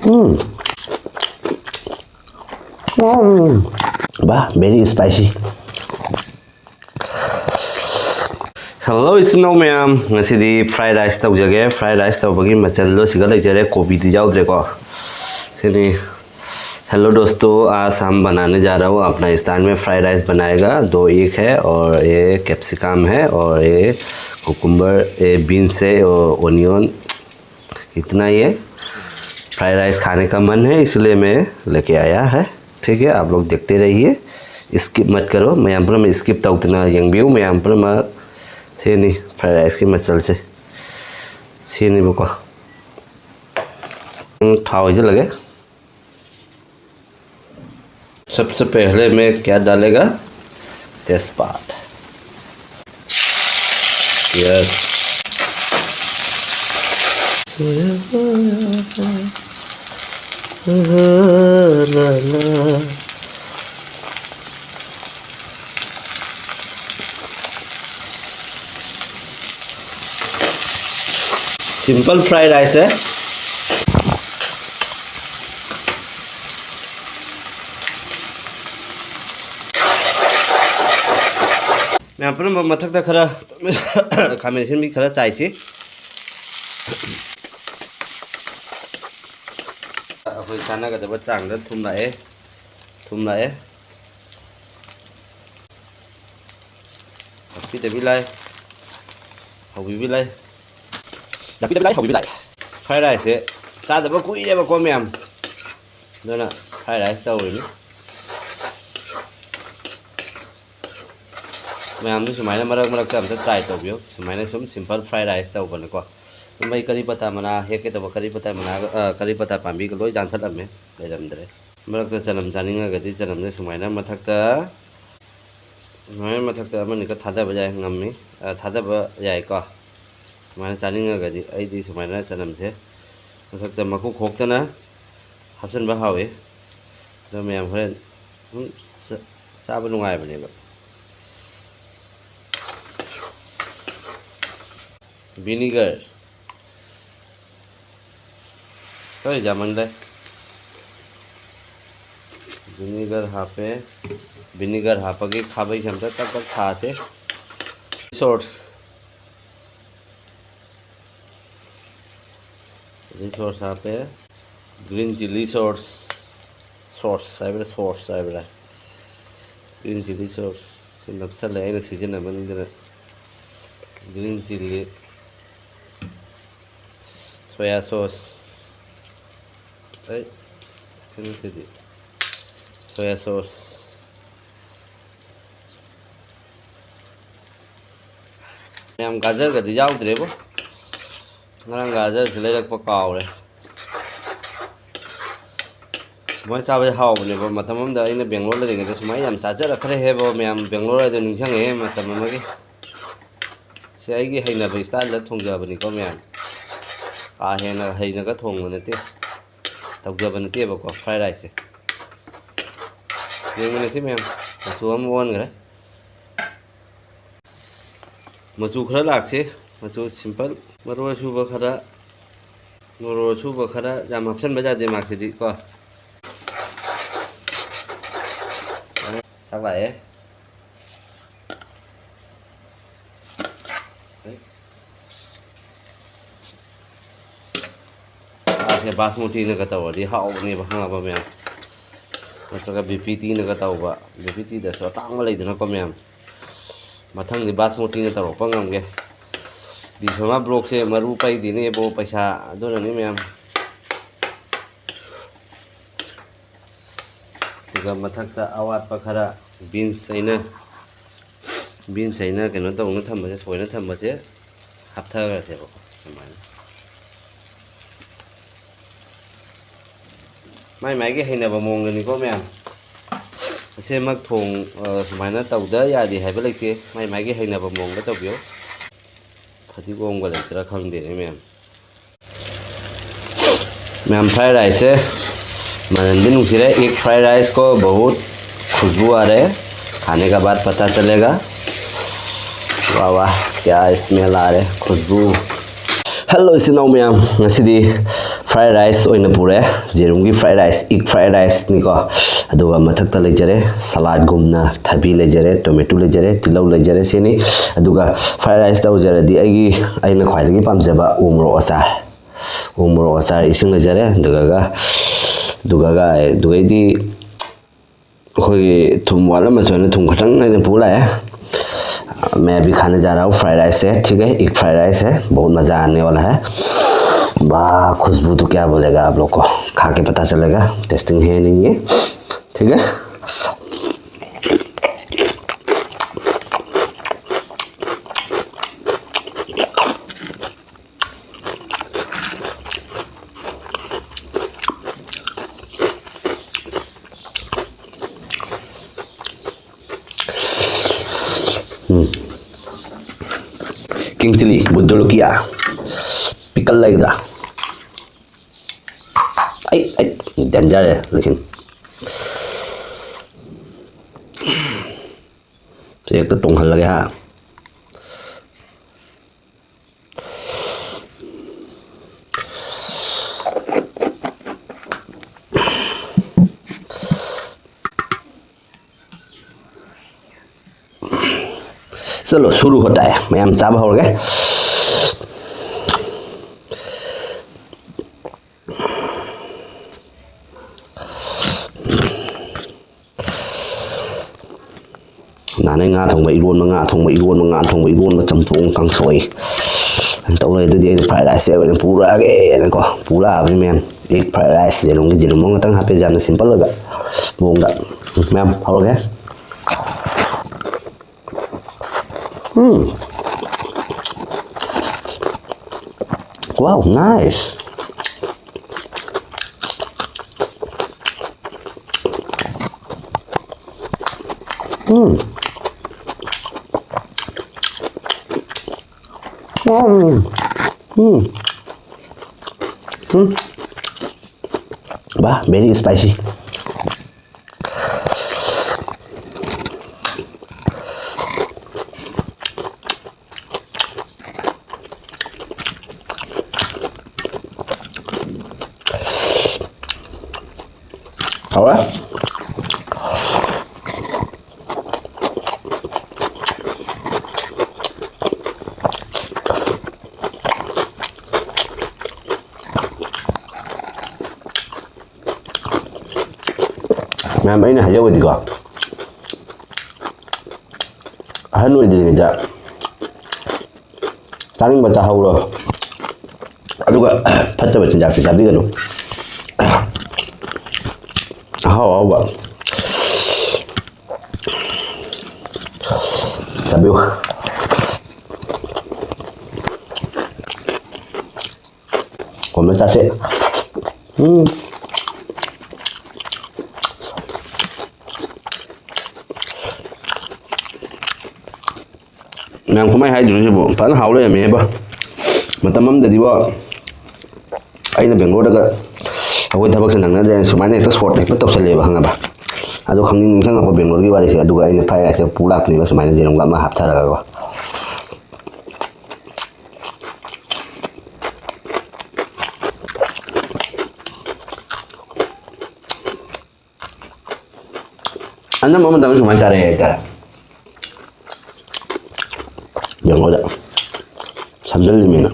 Bah, very spicy. Hello, it's no ma'am. Ngasi fried rice tau jage. Fried rice tau bagi macam lo segala jare kopi di jauh dre sini. Hello दोस्तों, आज हम बनाने जा रहा हूँ अपना style में फ्राइड राइस बनाएगा। 2 एग है और ये कैप्सिकम है और ये कुकुम्बर, ये बीन्स है और ओनियन, इतना ही है। फ्राइड राइस खाने का मन है इसलिए मैं लेके आया है। ठीक है, आप लोग देखते रहिए, स्किप मत करो। मैं यहाँ पर मैं स्किप तो उतना यंग भी हूँ। मैं यहाँ पर मैं से नहीं फ्राइड राइस की मसल से नहीं बुको ठाव जो लगे। सबसे पहले मैं क्या डालेगा, तेजपात। यस, सिंपल फ्राइड राइस है। मैं यहाँ पर मथक खरा खामेन भी खरा चाहिए। अखोई चानागदब चांग थुम लाए हपीदबी लाए हौबी लाए हौबी लाए। फ्राइड राइस से चादब कुईरेबको मैम अदुना फ्राइड राइस तौरीनी। मैम सुमायना मरक अमता ट्राई तौबियो। सुमायना सुम सिंपल फ्राइड राइस तौबनको मैं करी पत्ता मना हेके तब करी पत्ता मना करी पत्ता पाबी को लोई जानसलमे लेरमद्रे। मरकता चनम चानिंगगदी चनमने सुमायना मथक्ता अमनिका थादब जाय ngami थादब याय को सुमायना चानिंगगदी अइदी सुमायना चनमसे मथक्ता मकु खोक्तना हासनबा हावे। तो मैम होरेन चाबा नुंगायबनेबा। विनीगर कई जामन ले विनीगर हापे विनीगर हापगे खाबई क्षमता तब तक खा से रिसोर्स हापे green chilli sauce green chilli sauce नपसले अगर सीजन मन green chilli soya sauce soya sauce ma'am गाजर गदी याउद्रेबो ngarang गाजर से लेरक कावरे मैं चाबे हावबनेबो। मतम अमदा अइना बेंगलोर लेरिङैदा सुमाय याम चाजरखरे हेबो मैम बेंगलोर अदो निंगसंगे मतम अमगे से आइगी हैनबो स्टाइल थोंजबनिको मैम का हेना हैनगा थोंबो नते तौजब नतेबको फ्राइड राइस से येंगनेसि मैम मचू अम ओनग्रे मचू खरा लाक्से मचू सिंपल मरो सुबा खरा जाम हापसन बजादे माखिदि को साबाए बासमती ने कतवदी हावने बहाबा मैम नत्रगा बीपीटी ने कतवबा बीपीटी दसो तांग लेदना को मैम मथंग दि बासमती ने तरोप ngamge बिसमा ब्लॉक से मरु पाई दिने बो पैसा अदुननि मैम सिगा मथक्ता अवात खरा बीन्स अइना केनो तौनो थम्बसे सोयना थम्बसे हापथागसेबो सुमायना माई माइगे हैनबा मोंगनिको मैम असेमक थोंग सुमायना तौदा यादि हाइबा लेते माई माइगे हैनबा मोंगदा तौबियो। फतिगोंग लेतरा खंगदे मैम फ्राइड राइस है मनंदी नुसिरे। एक फ्राइड राइस को बहुत खुशबू आ रहे है, खाने का बाद पता चलेगा। वाह वाह क्या स्मेल आ रहे खुशबू। हेलो इसिनाउ मैम ngasi फ्राइड राइस ओइना पुरे जेरुमगी फ्राइड राइस इग फ्राइड राइस निको अदुगा मथक्ता लेजरे सलाद गुमना थाबी लेजरे टोमेटो लेजरे तिलौ लेजरे सेनी अदुगा फ्राइड राइस तौजरे दी आइना ख्वाइदगी पामजबा उमरो अचार इसिंग लेजरे दुगैदी अखोई थुम वाला मसोना थुम खटंग आइना पुला है। मैं अभी खाने जा रहा हूँ फ्राइड राइस है, ठीक है, एक फ्राइड राइस है, बहुत मज़ा आने वाला है। वाह खुशबू तो क्या बोलेगा, आप लोग को खा के पता चलेगा, टेस्टिंग है नहीं है, ठीक है। किंग चिली बुद्धोलो किया पिकल लगेगा, आई डेंजर है लेकिन तो एक तो टोंगल लगे हाँ। चलो शुरू होता है, मैं हम चाबा हो गए। नाने nga thongba iron nga thongba iron nga thongba iron chamthong kangsoi tau le dudi fried rice e pura ge na ko pura abi men egg fried rice jelong nga tang hape jana simple ba bong da mem ho ge wow nice Bah, very spicy. Alright. Nam ấy là hay gì cả, hắn nuôi gì vậy? Sáng mà cha hầu rồi, đúng rồi, phát cho mình chặt thì chặt đi rồi, hầu vậy, chặt biếu, còn nó cha sẽ, nàng không ai hay được chứ bộ phản hậu đấy mẹ ba mà tâm âm để đi bộ anh là biển ngô đó cơ aku thằng bác sinh năng này số máy này tất sốt này tất tốc sẽ lấy vào hàng ba ado không những sang aku biển ngô đi vào thì ado anh phải là sẽ pulak này số máy này chỉ làm mà hấp thở rồi anh nó mau tao số máy xài này cả yang ada sambil limina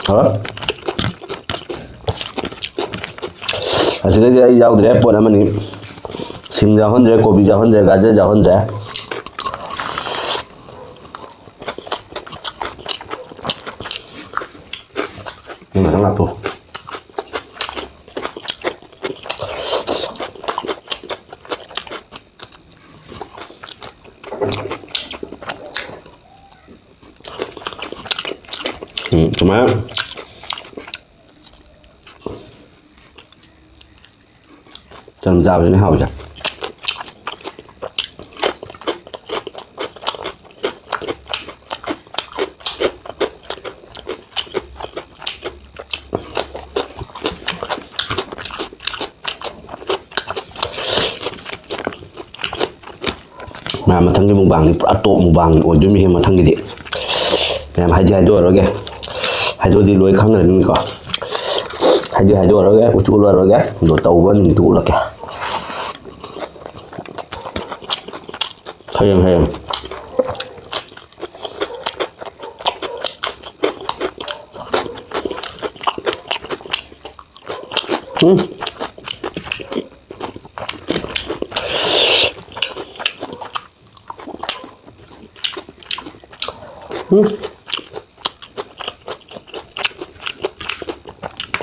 apa asal aja jauh dari apa nama ni sing jauhan dari kopi jauhan dari gajar jauhan dari ini macam apa? Cuma làm rau cho nó hậu chứ. ꯃꯊꯪꯒꯤ ꯃꯨꯛꯕꯥꯡꯗꯤ ꯄꯨꯔꯥ ꯇꯣꯞ mukbang ꯑꯣꯏꯗꯣꯏꯅꯤ ꯃꯊꯪꯒꯤꯗꯤ ꯃꯌꯥꯝ ꯍꯥꯏꯗꯣꯛꯑꯔꯣꯏꯒꯦ ꯍꯥꯏꯗꯣꯛꯑꯗꯤ ꯂꯣꯏ ꯈꯪꯅꯔꯅꯤꯀꯣ ꯍꯥꯏꯗꯣꯛꯑꯔꯣꯏꯒꯦ ꯎꯠꯂꯔꯣꯏꯒꯦ ꯑꯗꯣ ꯇꯧꯕ ꯅꯨꯃꯤꯠꯇꯨ ꯎꯠꯂꯛꯀꯦ ꯍꯌꯦꯡ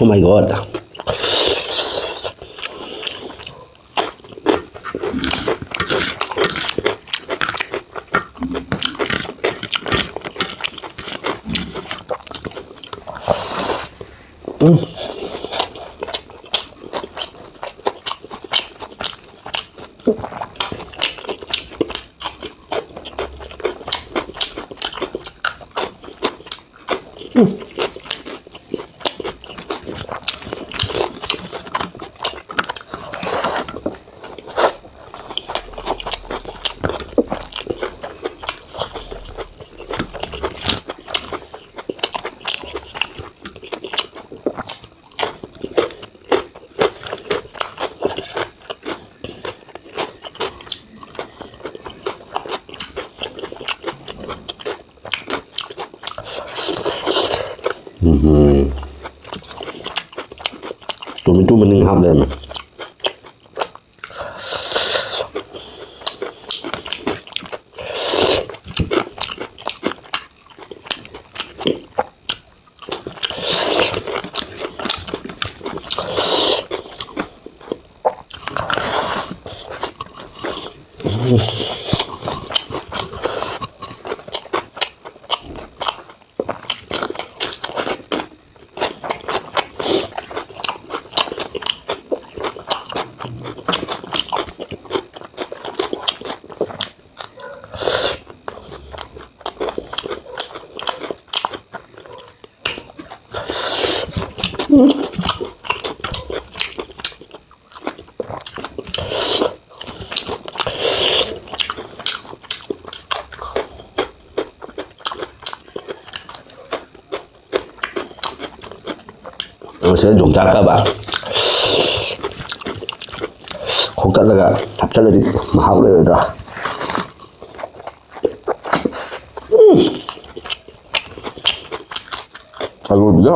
Oh my god. Tomato mending hap them. Saya jogja ka ba khokta laga thapchala di mahau le da alu da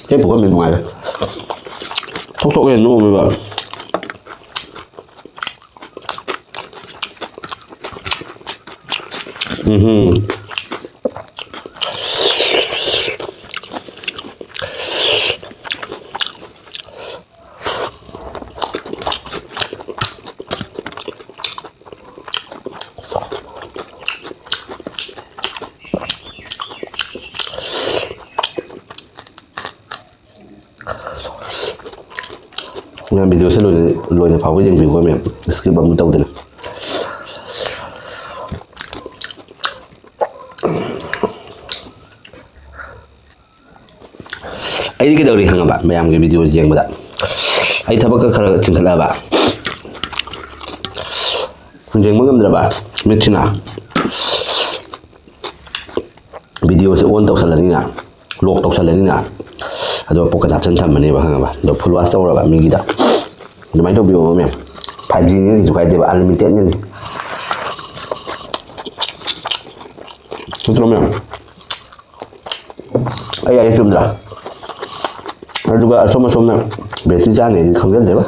Cái bữa bên ngoài thốc thốc lên luôn rồi bạn. Nga video sẽ lùi pháo với dân của mình skip bấm đầu tiên ấy cái đầu đi hàng bạn mày làm cái video gì mà bạn ấy thắp cái khờ chừng khờ bạn chừng mới ngâm ra bạn biết chưa nào video sẽ ôn tộc sản lên nào lột tộc sản lên nào aduh pocket option tham mani bahang ba do full wasta ora ba mingi da do mai do bio mem 5G ni juga dia unlimited ni 그러면 AI 좀 들어. 누가 asomna 배지 자네 không ba.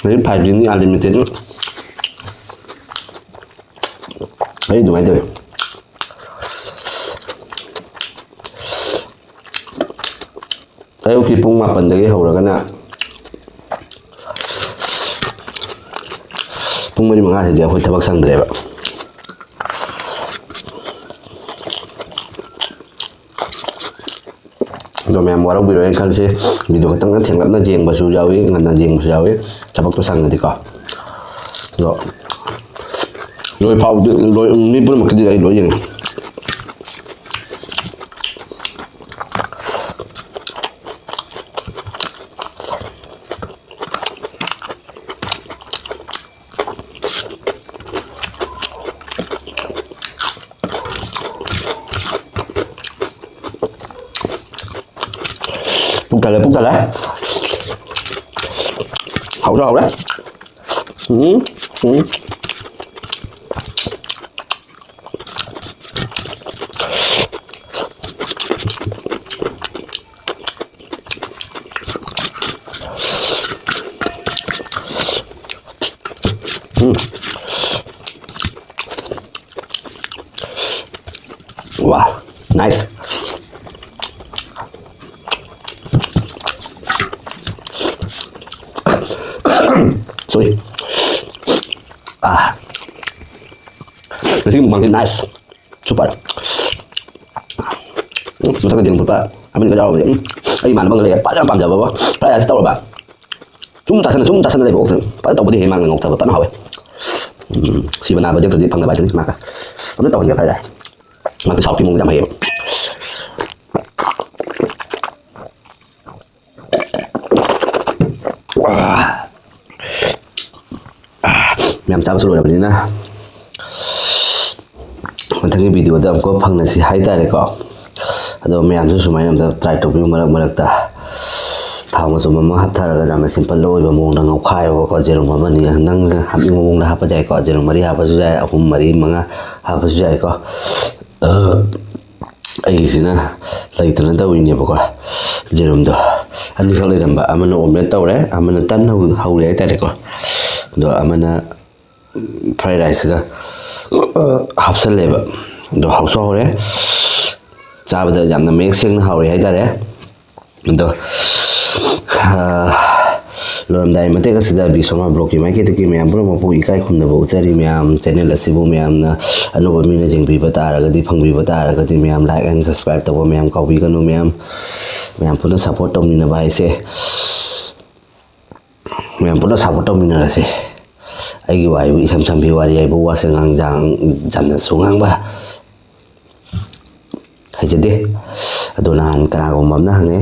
Đấy 5G unlimited. Đấy đúng rồi. Ayuki pung mapan dagi hawragana pung mari manga sidi akhoi thabak sangdreba do mem warok biro en khalse video katang na thenglap na jeng basu jawi ngana jeng basu jawi thabak to sang ngadi ka do loi pau loi ni pun makdi dai loi jeng bút tala hậu đấy. Wow, nice. Sorry. Nasi mukbang nice, super. Masak aja lupa. Amin kerja apa? Ay mana bang lihat? Pada pam jawab apa? Pada tahu apa? Chúng ta sana lấy bộ thường. Pada tahu budi mang ngọc thơ pada hỏi. Si mana baca tadi pang baca ni maka. Pada tahu dia pada. Maka sau khi mong jam hiểm. Mem chăm soi rồi na. Thằng video đó có phăng là gì hay tại có. Ado mem su sumai nam try to bi marak ta. Thao ma sum ma hap thara ga jam simple loi ba mong ngau khai ko jerum ma ni nang hap ni mong na hap jai ko jerum mari hap su jai ahum mari manga hap su jai ko. Ai sina lai tan ta wi ni ba ko. Jerum do. Ani khang lai damba amana omelette taw re amana tan hau le tai ko. Do amana fried rice ga hapsal leba do hauso hore chabada jamna mek seng na haure hai tare do loram dai mate ka sida bi soma blog ki mai ke ki me am pro mo pu ikai khum na bo chari me am channel asibu me am na anuba mi na jeng bi bata ra ga di phang bi bata ra ga di me am like and subscribe to me am ka bi kanu me am puna support to mi na bai se me am puna support to mi na se ai wai bi sam bi wari ai bu wa se ngang jang jam na su ngang ba hai jade adona han kana ko mam na hange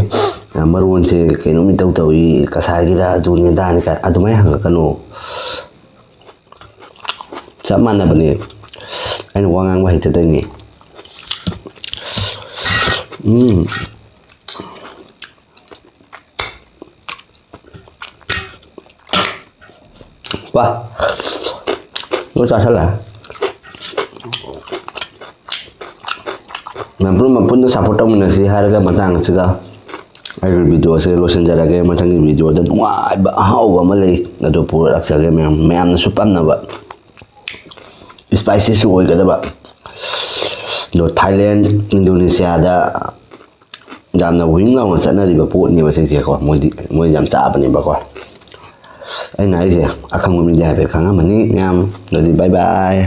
marun se kenu mi tau tau I kasai gida dunia dan ka adumai hang kanu sama na bani ai no wangang ba hita ni wah nó sao salah Nampun mampun tu support om nasi harga matang juga. Air video se lotion jara ke matang video dan wah hau ba malai na do pura aksa ke me supam na ba. Spicy su oi kada ba. Do Thailand Indonesia da jam na wing la ma sana ri ba pu ni ba se je ko moi jam cha ba ni ba ko. Ai nai je akhang mo mi ja be khang ma ni nyam. Bye bye.